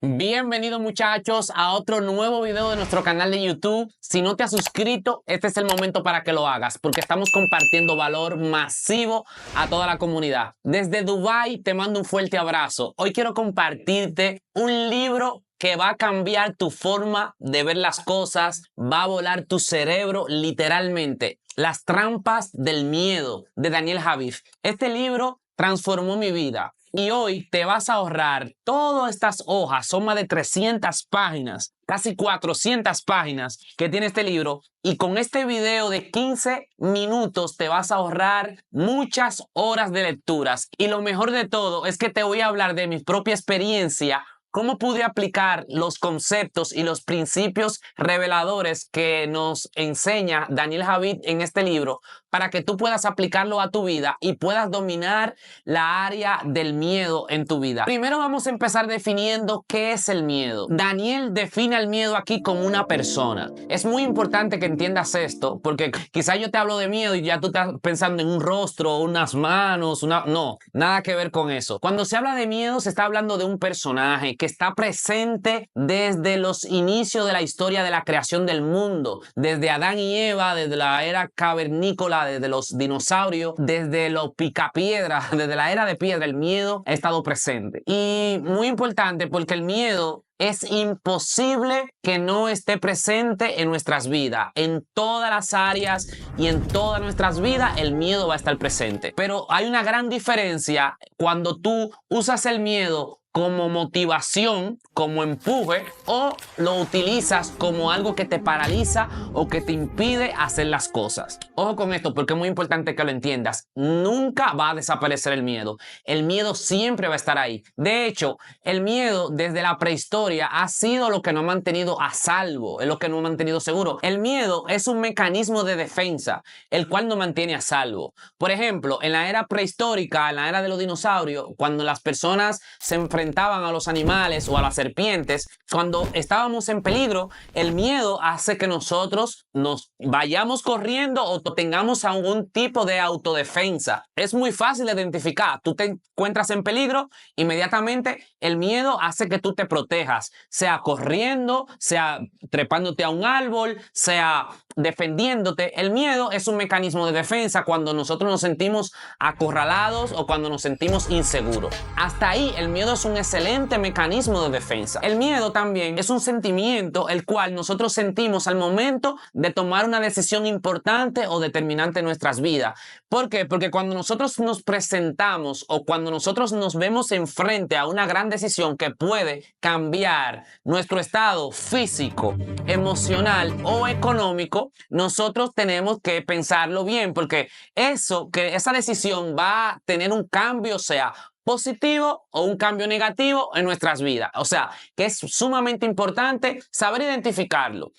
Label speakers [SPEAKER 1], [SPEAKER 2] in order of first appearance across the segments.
[SPEAKER 1] Bienvenidos muchachos a otro nuevo video de nuestro canal de YouTube. Si no te has suscrito, este es el momento para que lo hagas porque estamos compartiendo valor masivo a toda la comunidad. Desde Dubái te mando un fuerte abrazo. Hoy quiero compartirte un libro que va a cambiar tu forma de ver las cosas, va a volar tu cerebro literalmente. Las trampas del miedo, de Daniel Javif. Este libro transformó mi vida. Y hoy te vas a ahorrar todas estas hojas, son más de 300 páginas, casi 400 páginas que tiene este libro. Y con este video de 15 minutos te vas a ahorrar muchas horas de lecturas. Y lo mejor de todo es que te voy a hablar de mi propia experiencia, cómo pude aplicar los conceptos y los principios reveladores que nos enseña Daniel Javif en este libro para que tú puedas aplicarlo a tu vida y puedas dominar la área del miedo en tu vida. Primero vamos a empezar definiendo qué es el miedo. Daniel define el miedo aquí como una persona. Es muy importante que entiendas esto porque quizás yo te hablo de miedo y ya tú estás pensando en un rostro, unas manos, no, nada que ver con eso. Cuando se habla de miedo se está hablando de un personaje que está presente desde los inicios de la historia de la creación del mundo, desde Adán y Eva, desde la era cavernícola, desde los dinosaurios, desde los picapiedras, desde la era de piedra, el miedo ha estado presente. Y muy importante porque el miedo es imposible que no esté presente en nuestras vidas. En todas las áreas y en todas nuestras vidas el miedo va a estar presente. Pero hay una gran diferencia cuando tú usas el miedo como motivación, como empuje, o lo utilizas como algo que te paraliza o que te impide hacer las cosas. Ojo con esto porque es muy importante que lo entiendas. Nunca va a desaparecer el miedo. El miedo siempre va a estar ahí. De hecho, el miedo desde la prehistoria ha sido lo que nos ha mantenido a salvo, es lo que nos ha mantenido seguro. El miedo es un mecanismo de defensa, el cual nos mantiene a salvo. Por ejemplo, en la era prehistórica, en la era de los dinosaurios, cuando las personas se enfrentaban a los animales o a las serpientes, cuando estábamos en peligro, el miedo hace que nosotros nos vayamos corriendo o tengamos algún tipo de autodefensa. Es muy fácil de identificar. Tú te encuentras en peligro, inmediatamente el miedo hace que tú te protejas, sea corriendo, sea trepándote a un árbol, sea defendiéndote. El miedo es un mecanismo de defensa cuando nosotros nos sentimos acorralados o cuando nos sentimos inseguros. Hasta ahí el miedo es un excelente mecanismo de defensa. El miedo también es un sentimiento el cual nosotros sentimos al momento de tomar una decisión importante o determinante en nuestras vidas. ¿Por qué? Porque cuando nosotros nos presentamos o cuando nosotros nos vemos enfrente a una gran decisión que puede cambiar nuestro estado físico, emocional o económico, nosotros tenemos que pensarlo bien porque esa decisión va a tener un cambio, sea positivo o un cambio negativo en nuestras vidas. O sea, que es sumamente importante saber identificarlo,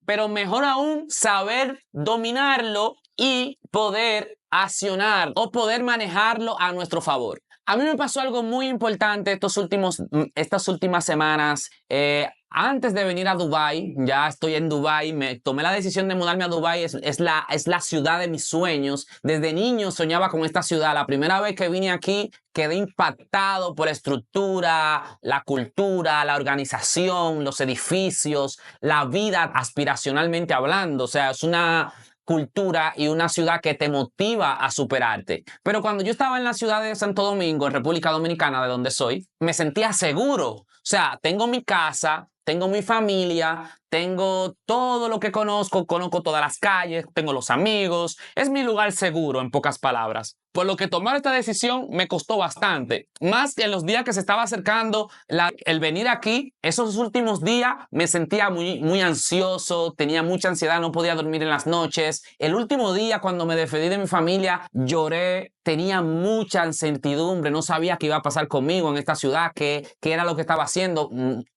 [SPEAKER 1] pero mejor aún saber dominarlo y poder accionar o poder manejarlo a nuestro favor. A mí me pasó algo muy importante estas últimas semanas. Antes de venir a Dubái, ya estoy en Dubái, me tomé la decisión de mudarme a Dubái, es la ciudad de mis sueños. Desde niño soñaba con esta ciudad. La primera vez que vine aquí quedé impactado por la estructura, la cultura, la organización, los edificios, la vida aspiracionalmente hablando. O sea, es una cultura y una ciudad que te motiva a superarte. Pero cuando yo estaba en la ciudad de Santo Domingo, en República Dominicana, de donde soy, me sentía seguro. O sea, tengo mi casa, tengo mi familia, tengo todo lo que conozco todas las calles, tengo los amigos, es mi lugar seguro, en pocas palabras. Por lo que tomar esta decisión me costó bastante. Más que en los días que se estaba acercando el venir aquí, esos últimos días me sentía muy ansioso, tenía mucha ansiedad, no podía dormir en las noches. El último día cuando me despedí de mi familia, lloré, tenía mucha incertidumbre, no sabía qué iba a pasar conmigo en esta ciudad, qué era lo que estaba haciendo.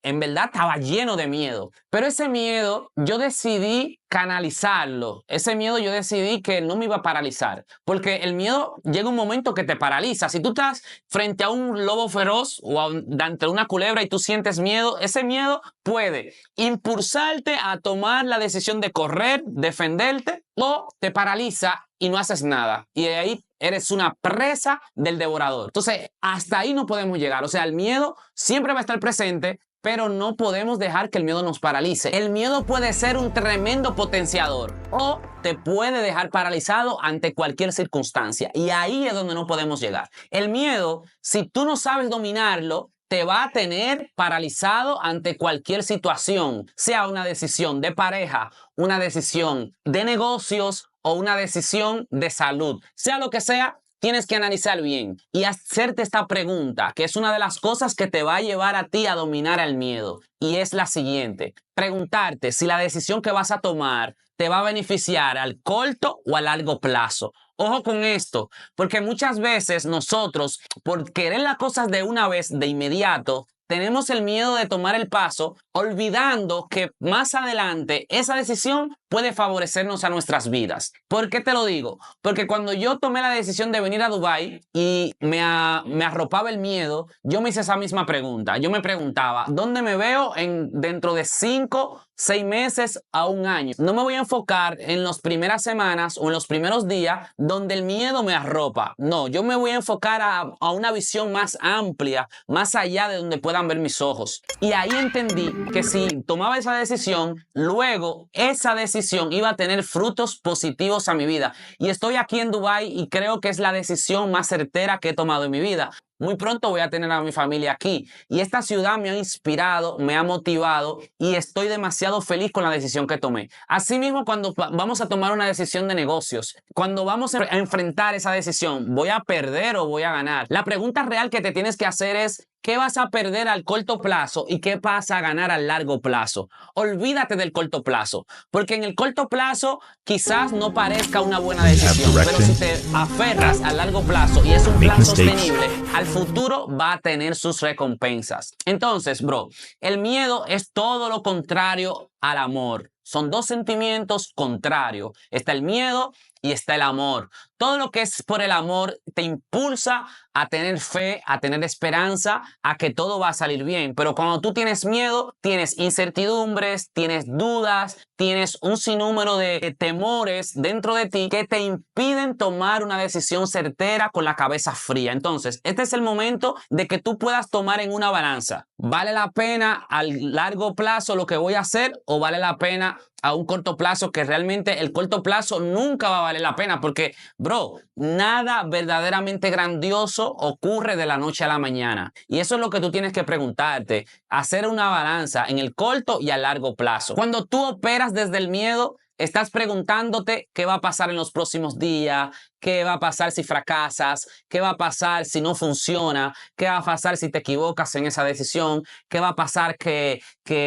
[SPEAKER 1] En verdad estaba lleno de miedo. Pero ese miedo yo decidí canalizarlo. Ese miedo yo decidí que no me iba a paralizar. Porque el miedo llega un momento que te paraliza. Si tú estás frente a un lobo feroz o ante una culebra y tú sientes miedo, ese miedo puede impulsarte a tomar la decisión de correr, defenderte, o te paraliza y no haces nada. Y de ahí eres una presa del devorador. Entonces, hasta ahí no podemos llegar. O sea, el miedo siempre va a estar presente, pero no podemos dejar que el miedo nos paralice. El miedo puede ser un tremendo potenciador o te puede dejar paralizado ante cualquier circunstancia. Y ahí es donde no podemos llegar. El miedo, si tú no sabes dominarlo, te va a tener paralizado ante cualquier situación, sea una decisión de pareja, una decisión de negocios o una decisión de salud. Sea lo que sea, tienes que analizar bien y hacerte esta pregunta, que es una de las cosas que te va a llevar a ti a dominar el miedo. Y es la siguiente: preguntarte si la decisión que vas a tomar te va a beneficiar al corto o a largo plazo. Ojo con esto, porque muchas veces nosotros, por querer las cosas de una vez, de inmediato, tenemos el miedo de tomar el paso, olvidando que más adelante esa decisión puede favorecernos a nuestras vidas. ¿Por qué te lo digo? Porque cuando yo tomé la decisión de venir a Dubái y me arropaba el miedo, yo me hice esa misma pregunta. Yo me preguntaba, ¿dónde me veo dentro de 5, 6 meses a un año? No me voy a enfocar en las primeras semanas o en los primeros días donde el miedo me arropa. No, yo me voy a enfocar a una visión más amplia, más allá de donde puedan ver mis ojos. Y ahí entendí que si tomaba esa decisión, luego esa decisión iba a tener frutos positivos a mi vida. Y estoy aquí en Dubái y creo que es la decisión más certera que he tomado en mi vida. Muy pronto voy a tener a mi familia aquí y esta ciudad me ha inspirado, me ha motivado y estoy demasiado feliz con la decisión que tomé. Asimismo, cuando vamos a tomar una decisión de negocios, cuando vamos a enfrentar esa decisión, ¿voy a perder o voy a ganar? La pregunta real que te tienes que hacer es: ¿qué vas a perder al corto plazo y qué vas a ganar al largo plazo? Olvídate del corto plazo, porque en el corto plazo quizás no parezca una buena decisión, pero si te aferras al largo plazo y es un plan sostenible, al futuro va a tener sus recompensas. Entonces, bro, el miedo es todo lo contrario al amor. Son dos sentimientos contrarios. Está el miedo y está el amor. Todo lo que es por el amor te impulsa a tener fe, a tener esperanza, a que todo va a salir bien. Pero cuando tú tienes miedo, tienes incertidumbres, tienes dudas, tienes un sinnúmero de temores dentro de ti que te impiden tomar una decisión certera con la cabeza fría. Entonces, este es el momento de que tú puedas tomar en una balanza. ¿Vale la pena al largo plazo lo que voy a hacer o vale la pena a un corto plazo? Que realmente el corto plazo nunca va a valer la pena porque, bro, nada verdaderamente grandioso ocurre de la noche a la mañana. Y eso es lo que tú tienes que preguntarte, hacer una balanza en el corto y a largo plazo. Cuando tú operas desde el miedo, estás preguntándote qué va a pasar en los próximos días, qué va a pasar si fracasas, qué va a pasar si no funciona, qué va a pasar si te equivocas en esa decisión, qué va a pasar que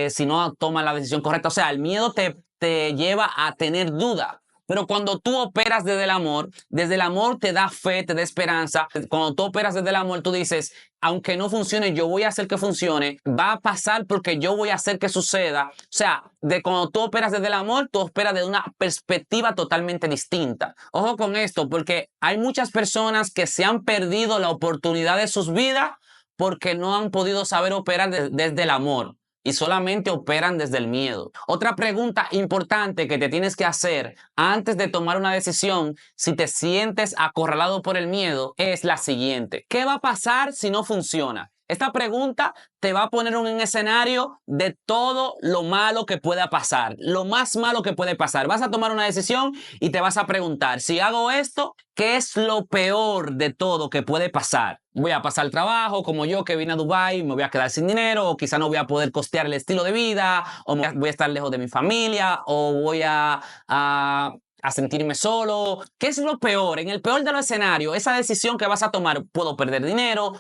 [SPEAKER 1] si no tomas la decisión correcta. O sea, el miedo te lleva a tener duda. Pero cuando tú operas desde el amor te da fe, te da esperanza. Cuando tú operas desde el amor, tú dices, aunque no funcione, yo voy a hacer que funcione. Va a pasar porque yo voy a hacer que suceda. O sea, cuando tú operas desde el amor, tú operas desde una perspectiva totalmente distinta. Ojo con esto, porque hay muchas personas que se han perdido la oportunidad de sus vidas porque no han podido saber operar desde el amor y solamente operan desde el miedo. Otra pregunta importante que te tienes que hacer antes de tomar una decisión, si te sientes acorralado por el miedo, es la siguiente: ¿qué va a pasar si no funciona? Esta pregunta te va a poner en un escenario de todo lo malo que pueda pasar, lo más malo que puede pasar. Vas a tomar una decisión y te vas a preguntar, si hago esto, ¿qué es lo peor de todo que puede pasar? Voy a pasar el trabajo, como yo que vine a Dubái, me voy a quedar sin dinero, o quizá no voy a poder costear el estilo de vida, o voy a estar lejos de mi familia, o voy a sentirme solo. ¿Qué es lo peor? En el peor de los escenarios, esa decisión que vas a tomar, ¿puedo perder dinero?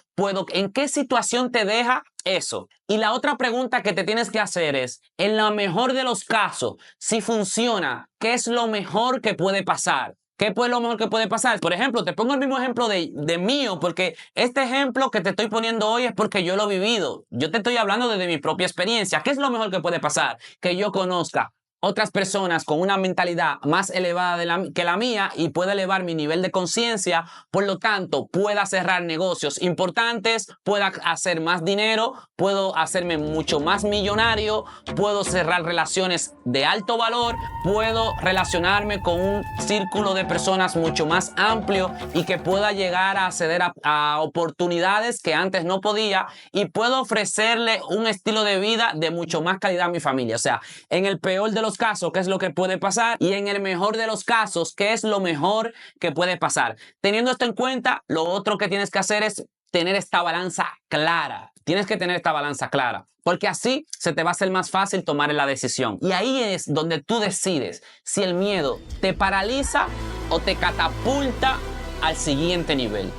[SPEAKER 1] ¿En qué situación te deja eso? Y la otra pregunta que te tienes que hacer es, en lo mejor de los casos, si funciona, ¿qué es lo mejor que puede pasar? ¿Qué es lo mejor que puede pasar? Por ejemplo, te pongo el mismo ejemplo de mío, porque este ejemplo que te estoy poniendo hoy es porque yo lo he vivido. Yo te estoy hablando desde mi propia experiencia. ¿Qué es lo mejor que puede pasar? Que yo conozca otras personas con una mentalidad más elevada que la mía y pueda elevar mi nivel de conciencia, por lo tanto pueda cerrar negocios importantes, pueda hacer más dinero, puedo hacerme mucho más millonario, puedo cerrar relaciones de alto valor, puedo relacionarme con un círculo de personas mucho más amplio y que pueda llegar a acceder a oportunidades que antes no podía, y puedo ofrecerle un estilo de vida de mucho más calidad a mi familia. O sea, en el peor de los casos, ¿qué es lo que puede pasar? Y en el mejor de los casos, ¿qué es lo mejor que puede pasar? Teniendo esto en cuenta, lo otro que tienes que hacer es tener esta balanza clara. Tienes que tener esta balanza clara, porque así se te va a hacer más fácil tomar la decisión. Y ahí es donde tú decides si el miedo te paraliza o te catapulta al siguiente nivel.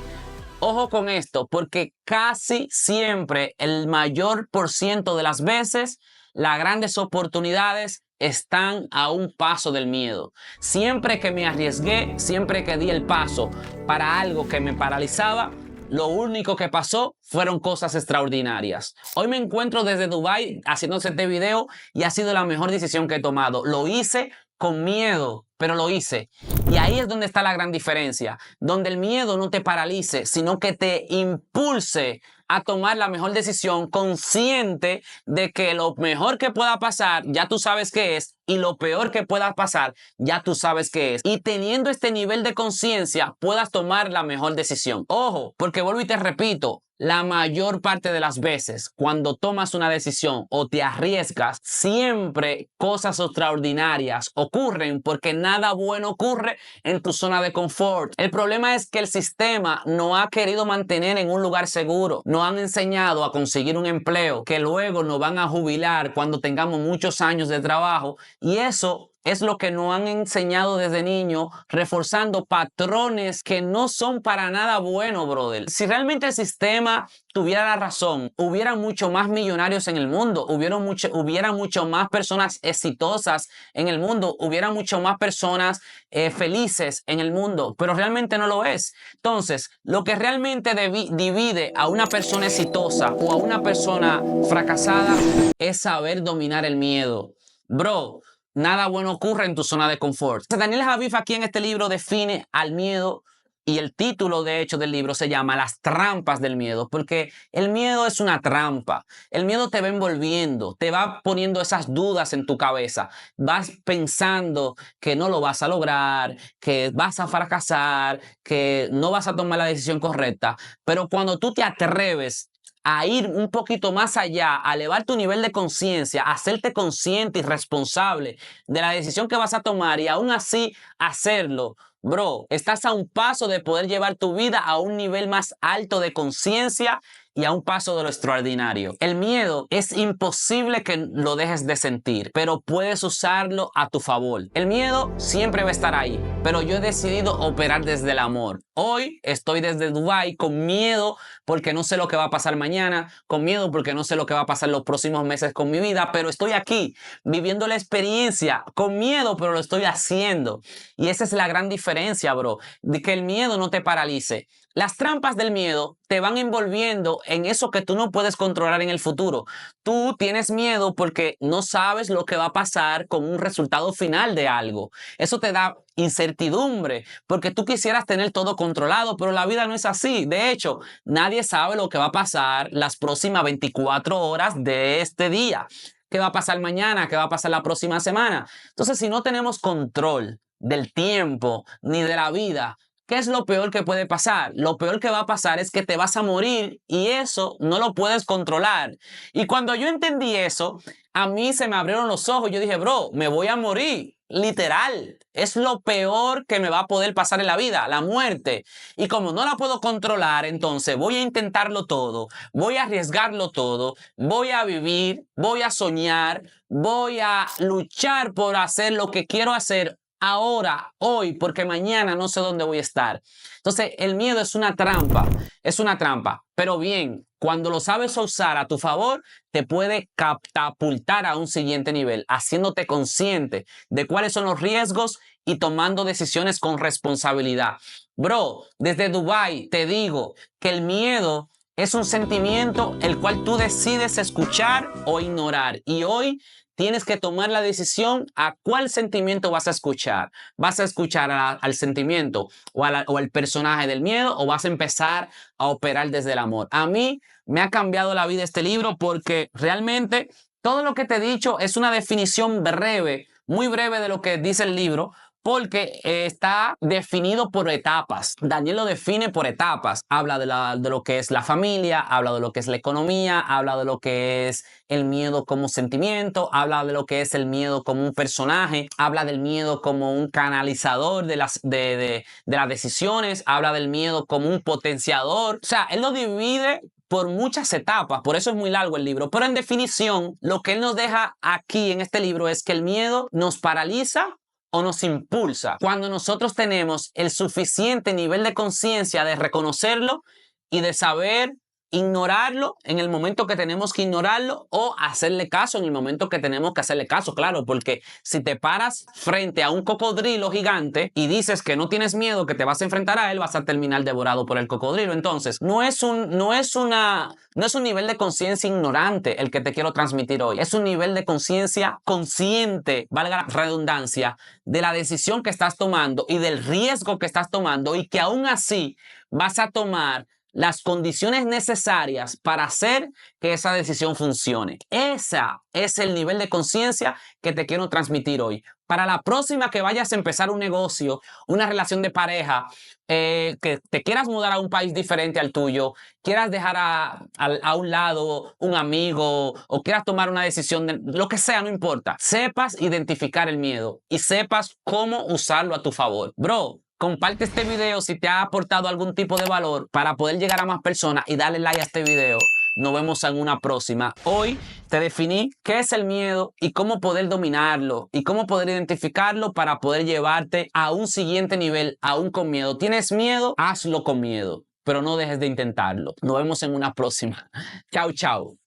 [SPEAKER 1] Ojo con esto, porque casi siempre, el mayor por ciento de las veces, las grandes oportunidades están a un paso del miedo. Siempre que me arriesgué, siempre que di el paso para algo que me paralizaba, lo único que pasó fueron cosas extraordinarias. Hoy me encuentro desde Dubái haciéndose este video y ha sido la mejor decisión que he tomado. Lo hice con miedo, pero lo hice. Y ahí es donde está la gran diferencia, donde el miedo no te paralice, sino que te impulse a tomar la mejor decisión, consciente de que lo mejor que pueda pasar ya tú sabes qué es, y lo peor que pueda pasar ya tú sabes qué es. Y teniendo este nivel de conciencia puedas tomar la mejor decisión. Ojo, porque vuelvo y te repito, la mayor parte de las veces cuando tomas una decisión o te arriesgas, siempre cosas extraordinarias ocurren, porque nada bueno ocurre en tu zona de confort. El problema es que el sistema no ha querido mantener en un lugar seguro. Nos han enseñado a conseguir un empleo que luego nos van a jubilar cuando tengamos muchos años de trabajo, y eso es lo que nos han enseñado desde niño, reforzando patrones que no son para nada buenos, brother. Si realmente el sistema tuviera la razón, hubiera mucho más millonarios en el mundo, hubiera mucho más personas exitosas en el mundo, hubiera mucho más personas felices en el mundo, pero realmente no lo es. Entonces, lo que realmente divide a una persona exitosa o a una persona fracasada es saber dominar el miedo. Bro, nada bueno ocurre en tu zona de confort. Daniel Javif aquí en este libro define al miedo, y el título de hecho del libro se llama Las trampas del miedo, porque el miedo es una trampa. El miedo te va envolviendo, te va poniendo esas dudas en tu cabeza. Vas pensando que no lo vas a lograr, que vas a fracasar, que no vas a tomar la decisión correcta. Pero cuando tú te atreves a ir un poquito más allá, a elevar tu nivel de conciencia, a hacerte consciente y responsable de la decisión que vas a tomar y aún así hacerlo, bro, estás a un paso de poder llevar tu vida a un nivel más alto de conciencia y a un paso de lo extraordinario. El miedo es imposible que lo dejes de sentir, pero puedes usarlo a tu favor. El miedo siempre va a estar ahí, pero yo he decidido operar desde el amor. Hoy estoy desde Dubái con miedo porque no sé lo que va a pasar mañana, con miedo porque no sé lo que va a pasar los próximos meses con mi vida, pero estoy aquí viviendo la experiencia con miedo, pero lo estoy haciendo. Y esa es la gran diferencia, bro, de que el miedo no te paralice. Las trampas del miedo te van envolviendo en eso que tú no puedes controlar en el futuro. Tú tienes miedo porque no sabes lo que va a pasar con un resultado final de algo. Eso te da incertidumbre porque tú quisieras tener todo controlado, pero la vida no es así. De hecho, nadie sabe lo que va a pasar las próximas 24 horas de este día. ¿Qué va a pasar mañana? ¿Qué va a pasar la próxima semana? Entonces, si no tenemos control del tiempo ni de la vida, ¿qué es lo peor que puede pasar? Lo peor que va a pasar es que te vas a morir y eso no lo puedes controlar. Y cuando yo entendí eso, a mí se me abrieron los ojos. Yo dije, bro, me voy a morir. Literal. Es lo peor que me va a poder pasar en la vida, la muerte. Y como no la puedo controlar, entonces voy a intentarlo todo, voy a arriesgarlo todo, voy a vivir, voy a soñar, voy a luchar por hacer lo que quiero hacer ahora, hoy, porque mañana no sé dónde voy a estar. Entonces, el miedo es una trampa, pero bien, cuando lo sabes usar a tu favor, te puede catapultar a un siguiente nivel, haciéndote consciente de cuáles son los riesgos y tomando decisiones con responsabilidad. Bro, desde Dubái te digo que el miedo es un sentimiento el cual tú decides escuchar o ignorar. Y hoy tienes que tomar la decisión a cuál sentimiento vas a escuchar. ¿Vas a escuchar al sentimiento o al personaje del miedo o vas a empezar a operar desde el amor? A mí me ha cambiado la vida este libro porque realmente todo lo que te he dicho es una definición breve, muy breve de lo que dice el libro, porque está definido por etapas. Daniel lo define por etapas. Habla de lo que es la familia, habla de lo que es la economía, habla de lo que es el miedo como sentimiento, habla de lo que es el miedo como un personaje, habla del miedo como un canalizador de las decisiones, habla del miedo como un potenciador. O sea, él lo divide por muchas etapas, por eso es muy largo el libro, pero en definición, lo que él nos deja aquí en este libro es que el miedo nos paraliza o nos impulsa cuando nosotros tenemos el suficiente nivel de conciencia de reconocerlo y de saber ignorarlo en el momento que tenemos que ignorarlo o hacerle caso en el momento que tenemos que hacerle caso, claro, porque si te paras frente a un cocodrilo gigante y dices que no tienes miedo, que te vas a enfrentar a él, vas a terminar devorado por el cocodrilo. Entonces, no es un nivel de conciencia ignorante el que te quiero transmitir hoy, es un nivel de conciencia consciente, valga la redundancia, de la decisión que estás tomando y del riesgo que estás tomando y que aún así vas a tomar las condiciones necesarias para hacer que esa decisión funcione. Ese es el nivel de conciencia que te quiero transmitir hoy. Para la próxima que vayas a empezar un negocio, una relación de pareja, que te quieras mudar a un país diferente al tuyo, quieras dejar a un lado un amigo o quieras tomar una decisión, lo que sea, no importa. Sepas identificar el miedo y sepas cómo usarlo a tu favor. Bro, comparte este video si te ha aportado algún tipo de valor para poder llegar a más personas y darle like a este video. Nos vemos en una próxima. Hoy te definí qué es el miedo y cómo poder dominarlo y cómo poder identificarlo para poder llevarte a un siguiente nivel, aún con miedo. ¿Tienes miedo? Hazlo con miedo, pero no dejes de intentarlo. Nos vemos en una próxima. Chao, chao.